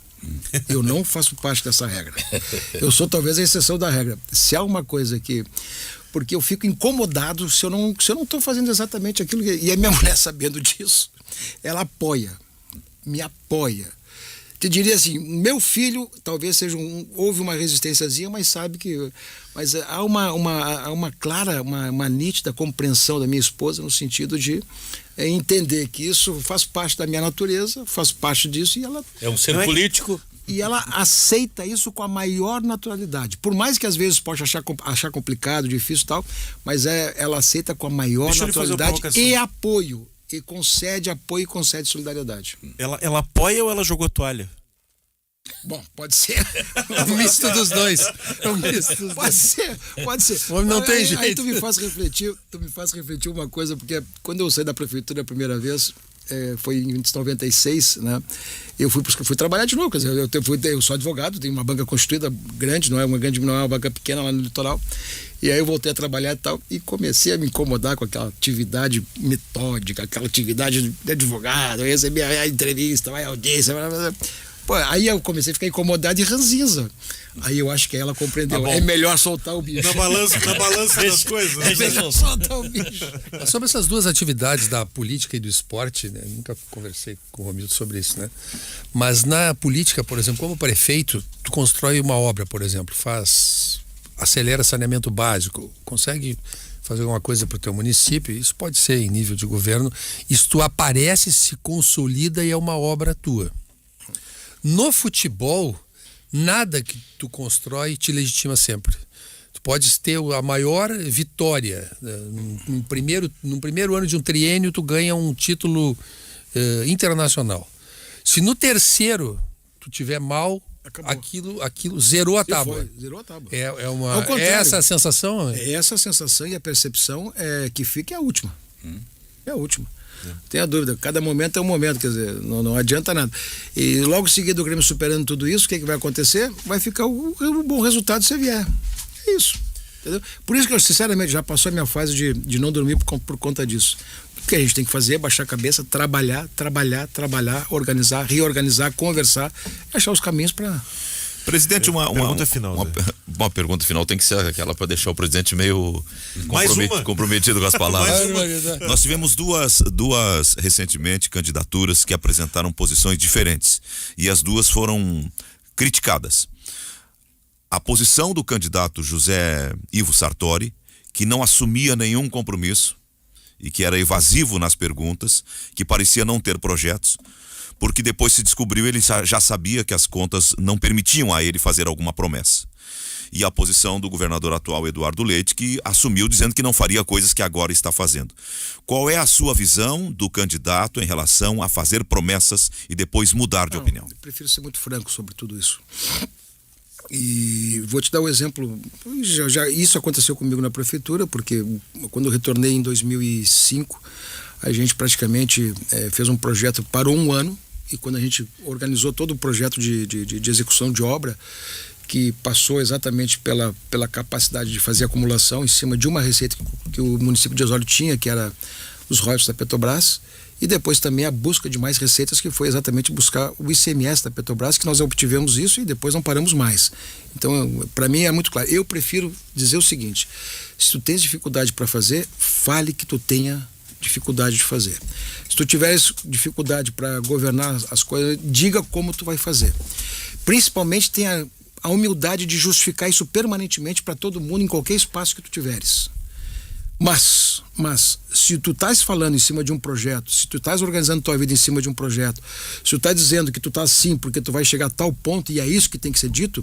Eu não faço parte dessa regra. Eu sou talvez a exceção da regra. Se há uma coisa que... Porque eu fico incomodado se eu não estou fazendo exatamente aquilo que... E a minha mulher, sabendo disso, ela me apoia. Te diria assim, meu filho talvez seja houve uma resistênciazinha, mas sabe que... Mas há uma clara, uma nítida compreensão da minha esposa no sentido de entender que isso faz parte da minha natureza, faz parte disso, e ela... É um ser político. E ela aceita isso com a maior naturalidade. Por mais que às vezes possa achar complicado, difícil e tal, mas ela aceita com a maior naturalidade e apoio. E concede apoio e concede solidariedade. Ela apoia ou ela jogou a toalha? Bom, pode ser. É um misto dos dois. Pode ser. Não tem jeito. Aí tu me faz refletir uma coisa, porque quando eu saí da prefeitura a primeira vez, foi em 96, né? Eu fui trabalhar de novo, quer dizer, eu sou advogado, tenho uma banca constituída grande, não é uma banca pequena lá no litoral. E aí eu voltei a trabalhar e tal, e comecei a me incomodar com aquela atividade metódica, aquela atividade de advogado, eu recebia a entrevista, a audiência, pô, aí eu comecei a ficar incomodado e ranzinza. Aí eu acho que ela compreendeu. É melhor soltar o bicho. Na balança das coisas. É melhor soltar o bicho. Sobre essas duas atividades da política e do esporte, né? Nunca conversei com o Romildo sobre isso, né? Mas na política, por exemplo, como prefeito, tu constrói uma obra, por exemplo, acelera saneamento básico, consegue fazer alguma coisa para o teu município, isso pode ser em nível de governo, isso tu aparece, se consolida e é uma obra tua. No futebol, nada que tu constrói te legitima sempre. Tu podes ter a maior vitória. Num primeiro ano de um triênio, tu ganha um título internacional. Se no terceiro tu tiver mal, aquilo zerou a tábua. Zerou a tábua. É essa a sensação? É essa a sensação e a percepção que fica é a última. É a última. Tem a dúvida, cada momento é um momento, quer dizer, não adianta nada. E logo em seguida o Grêmio superando tudo isso, o que vai acontecer? Vai ficar o bom resultado se vier. É isso. Entendeu? Por isso que eu, sinceramente, já passou a minha fase de não dormir por conta disso. O que a gente tem que fazer é baixar a cabeça, trabalhar, organizar, reorganizar, conversar, achar os caminhos para... Presidente, uma pergunta final. Uma pergunta final tem que ser aquela para deixar o presidente meio comprometido com as palavras. Nós tivemos duas recentemente candidaturas que apresentaram posições diferentes e as duas foram criticadas. A posição do candidato José Ivo Sartori, que não assumia nenhum compromisso e que era evasivo nas perguntas, que parecia não ter projetos, porque depois se descobriu, ele já sabia que as contas não permitiam a ele fazer alguma promessa. E a posição do governador atual, Eduardo Leite, que assumiu dizendo que não faria coisas que agora está fazendo. Qual é a sua visão do candidato em relação a fazer promessas e depois mudar de opinião? Eu prefiro ser muito franco sobre tudo isso. E vou te dar um exemplo. Isso aconteceu comigo na prefeitura, porque quando eu retornei em 2005, a gente praticamente fez um projeto para um ano. E quando a gente organizou todo o projeto de execução de obra, que passou exatamente pela capacidade de fazer acumulação em cima de uma receita que o município de Osório tinha, que era os royalties da Petrobras, e depois também a busca de mais receitas, que foi exatamente buscar o ICMS da Petrobras, que nós obtivemos isso e depois não paramos mais. Então, para mim é muito claro. Eu prefiro dizer o seguinte: se tu tens dificuldade para fazer, fale que tu tenha dificuldade de fazer. Se tu tiveres dificuldade para governar as coisas, diga como tu vai fazer. Principalmente tenha a humildade de justificar isso permanentemente para todo mundo em qualquer espaço que tu tiveres. Mas, se tu estás falando em cima de um projeto, se tu estás organizando tua vida em cima de um projeto, se tu estás dizendo que tu estás assim porque tu vai chegar a tal ponto e é isso que tem que ser dito,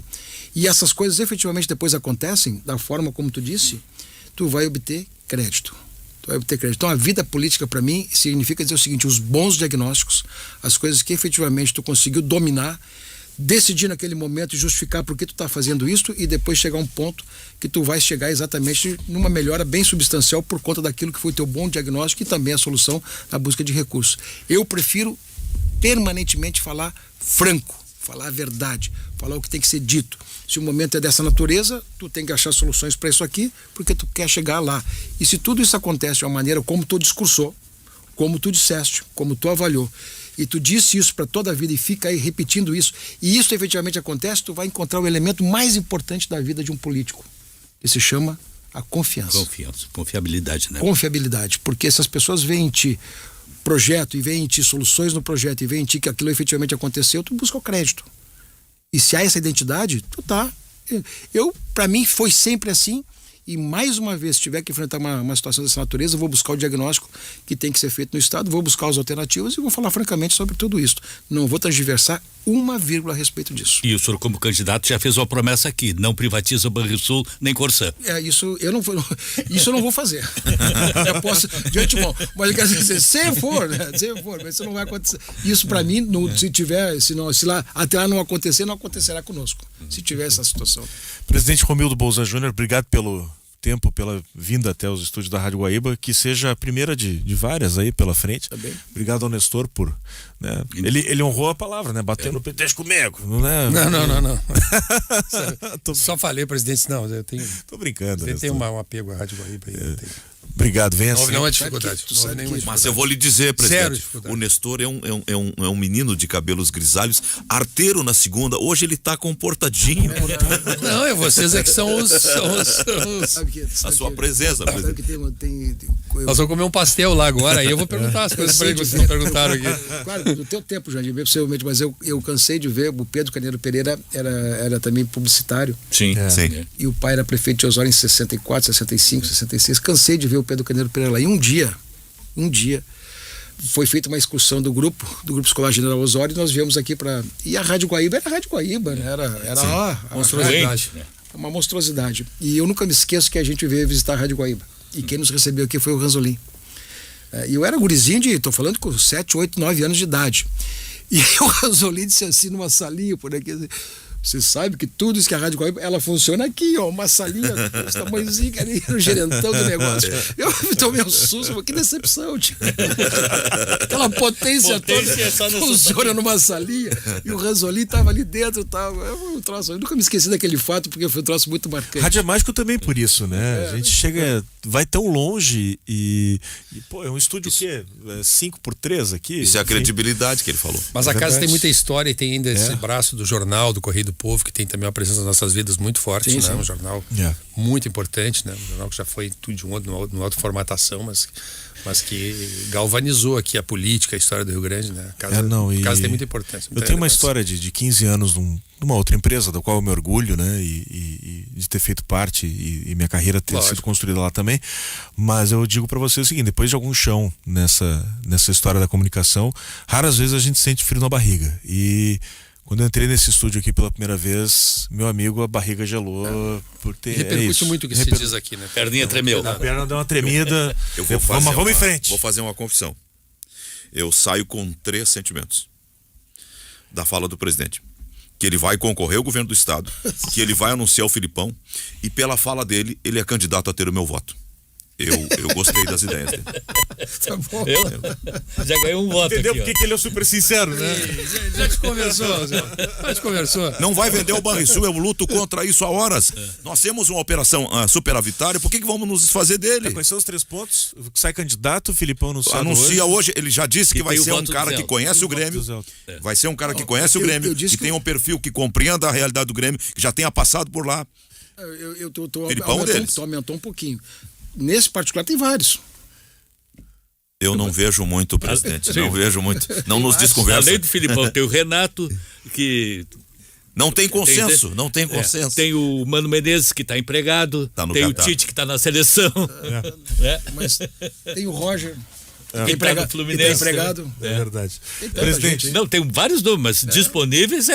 e essas coisas efetivamente depois acontecem da forma como tu disse, tu vai obter crédito. Então a vida política para mim significa dizer o seguinte: os bons diagnósticos, as coisas que efetivamente tu conseguiu dominar, decidir naquele momento e justificar por que tu está fazendo isso, e depois chegar a um ponto que tu vai chegar exatamente numa melhora bem substancial por conta daquilo que foi teu bom diagnóstico e também a solução na busca de recursos. Eu prefiro permanentemente falar franco, falar a verdade, falar o que tem que ser dito. Se o momento é dessa natureza, tu tem que achar soluções para isso aqui, porque tu quer chegar lá. E se tudo isso acontece de uma maneira como tu discursou, como tu disseste, como tu avaliou, e tu disse isso para toda a vida e fica aí repetindo isso, e isso efetivamente acontece, tu vai encontrar o elemento mais importante da vida de um político, que se chama a confiança. Confiabilidade, né? Confiabilidade, porque se as pessoas veem em ti projeto e veem em ti soluções no projeto e veem em ti que aquilo efetivamente aconteceu, tu busca o crédito. E se há essa identidade, tu tá. Para mim foi sempre assim. E mais uma vez, se tiver que enfrentar uma situação dessa natureza, eu vou buscar o diagnóstico que tem que ser feito no Estado, vou buscar as alternativas e vou falar francamente sobre tudo isso. Não vou transversar uma vírgula a respeito disso. E o senhor, como candidato, já fez uma promessa aqui: não privatiza o Banrisul nem Corsã. Isso eu não vou fazer. Eu posso, de antemão. Mas eu quero dizer, se for, mas isso não vai acontecer. Isso para mim, se lá até lá não acontecer, não acontecerá conosco. Se tiver essa situação. Presidente Romildo Bolzan Júnior, obrigado pelo tempo, pela vinda até os estúdios da Rádio Guaíba, que seja a primeira de várias aí pela frente. Também. Obrigado ao Nestor por, né, ele honrou a palavra, né, batendo no pretexto comigo, né? Não. Só falei, presidente, não, eu tenho... Tô brincando. Você tem um apego à Rádio Guaíba aí, Obrigado, venha assim. Não é dificuldade. Mas eu vou lhe dizer, presidente, dificuldade. o Nestor é um menino de cabelos grisalhos, arteiro na segunda, hoje ele tá comportadinho. Não, vocês é que são os... A sua presença, presidente. Nós vamos comer um pastel lá agora, aí eu vou perguntar as coisas para vocês não perguntaram aqui. Claro, do teu tempo, Jandir, possivelmente, mas eu cansei de ver, o Pedro Carneiro Pereira era também publicitário. Sim. E o pai era prefeito de Osório em 64, 65, 66. Cansei de ver o Pedro Carneiro Pereira lá. E um dia, foi feita uma excursão do grupo escolar General Osório, e nós viemos aqui e a Rádio Guaíba era a Rádio Guaíba, né? Era monstruosidade. Uma monstruosidade. E eu nunca me esqueço que a gente veio visitar a Rádio Guaíba. E quem nos recebeu aqui foi o Ranzolin. E eu era gurizinho tô falando com 7, 8, 9 anos de idade. E o Ranzolin disse assim numa salinha por aqui: você sabe que tudo isso que a Rádio Guaíba, ela funciona aqui, ó, uma salinha desse tamanhozinho ali no gerentão do negócio. Eu tomei um susto, mas que decepção, tio. Aquela potência toda funciona numa salinha, e o Ranzolin tava ali dentro, eu nunca me esqueci daquele fato, porque foi um troço muito marcante. Rádio é mágico também por isso, né? A gente vai tão longe e pô, é um estúdio que é 5x3 aqui. Isso é a credibilidade que ele falou. Mas a casa tem muita história e tem ainda esse braço do jornal, do Correio do Povo, que tem também uma presença nas nossas vidas muito forte, né? Um jornal muito importante, né? Um jornal que já foi tudo de uma outra formatação, mas que galvanizou aqui a política, a história do Rio Grande, né? A casa tem muita importância. Eu tenho uma história de 15 anos numa outra empresa, da qual eu me orgulho, né? E de ter feito parte e minha carreira ter sido construída lá também. Mas eu digo para você o seguinte: depois de algum chão nessa história da comunicação, raras vezes a gente sente frio na barriga. E quando eu entrei nesse estúdio aqui pela primeira vez, meu amigo, a barriga gelou por ter. Repercute muito o que se diz aqui, né? Perninha tremeu. A perna deu uma tremida. Vamos em frente. Vou fazer uma confissão. Eu saio com 3 sentimentos da fala do presidente: que ele vai concorrer ao governo do estado, que ele vai anunciar o Filipão, e pela fala dele, ele é candidato a ter o meu voto. Eu gostei das ideias dele. Tá bom. Já ganhou um voto. Entendeu aqui, porque que ele é super sincero, né? Já te conversou, Zé. Já te conversou. Não vai vender o Banrisul, eu luto contra isso há horas. Nós temos uma operação superavitária, por que vamos nos desfazer dele? Quais são os 3 pontos? Sai candidato, o Filipão anuncia hoje, ele já disse que vai ser um cara que conhece o Grêmio. Vai ser um cara que conhece o Grêmio, que tem um perfil que compreenda a realidade do Grêmio, que já tenha passado por lá. Aumentou um pouquinho. Nesse particular tem vários. Eu não vejo muito, presidente. Não vejo muito. Não nos desconversa. Além do Filipão, tem o Renato, que Não tem consenso, não tem consenso. Tem o Mano Menezes que está empregado, Tá no tem Catar. o Tite que está na seleção. Mas tem o Roger, Que tá no Fluminense. empregado. É verdade. Tem tanta Presidente, gente, hein? Não, tem vários nomes, mas disponíveis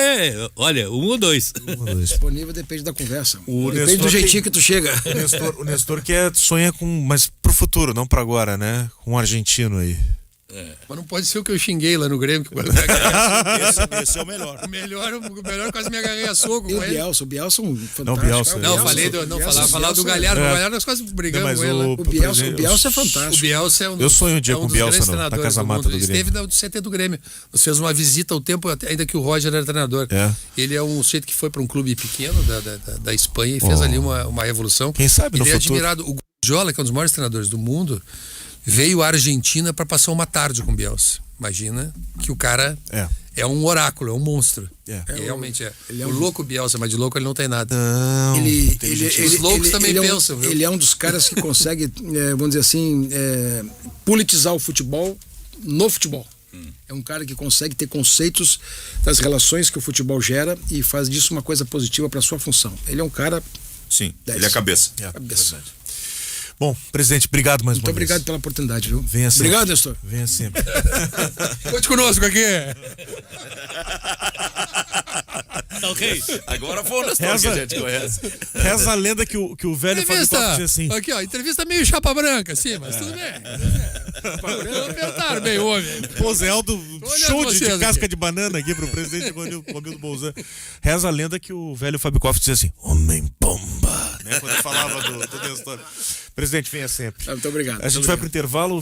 olha, 1 ou 2. Disponível depende da conversa. O Depende Nestor do jeitinho que tu chega. O Nestor sonha com, mas pro futuro, não pra agora, né? Com um argentino aí. Mas não pode ser o que eu xinguei lá no Grêmio, que quase me agarrei Esse é o melhor. a melhor quase me agarrei a soco E com o ele. Bielsa, um fantástico. Não, Bielsa. Não, falar do Galhardo. O Galhardo nós quase brigamos com ele. Né? O Bielsa é O fantástico. Bielsa é um Eu sonho um dia é com o dos Bielsa grandes na treinadores casa do mata mundo. do Grêmio. Esteve no CT do Grêmio. Nós fizemos uma visita ao tempo, ainda que o Roger era treinador. É. Ele é um sujeito que foi para um clube pequeno da Espanha e fez ali uma revolução. Quem sabe no Ele é futuro. admirado. O Guardiola, que é um dos maiores treinadores do mundo, veio à Argentina para passar uma tarde com o Bielsa. Imagina que o cara é um oráculo, é um monstro. Realmente é. ele é O louco Bielsa, mas de louco ele não tem nada. Não. Os loucos também pensam, viu? Ele é um dos caras que consegue, vamos dizer assim, politizar o futebol no futebol. É um cara que consegue ter conceitos das relações que o futebol gera e faz disso uma coisa positiva para sua função. Ele é um cara. Sim, 10. ele é a cabeça. Cabeça. Bom, presidente, obrado mais Muito uma obrigado vez. pela oportunidade, viu? Venha sempre. Obrigado, Nestor. Venha sempre. Conte conosco aqui. Tá ok? Agora foi o Nestor que a gente conhece. Reza a lenda que o velho Fábio Koff dizia assim. Aqui, ó, entrevista meio chapa branca, assim, mas tudo bem. Não apertaram bem o homem. Pozeldo, olhando show de vocês casca aqui. de banana aqui pro presidente Romildo Bolzan. Reza a lenda que o velho Fábio Koff dizia assim, homem-bomba, né? Quando falava do Nestor. Presidente, venha sempre. Muito obrigado. A gente vai pro intervalo.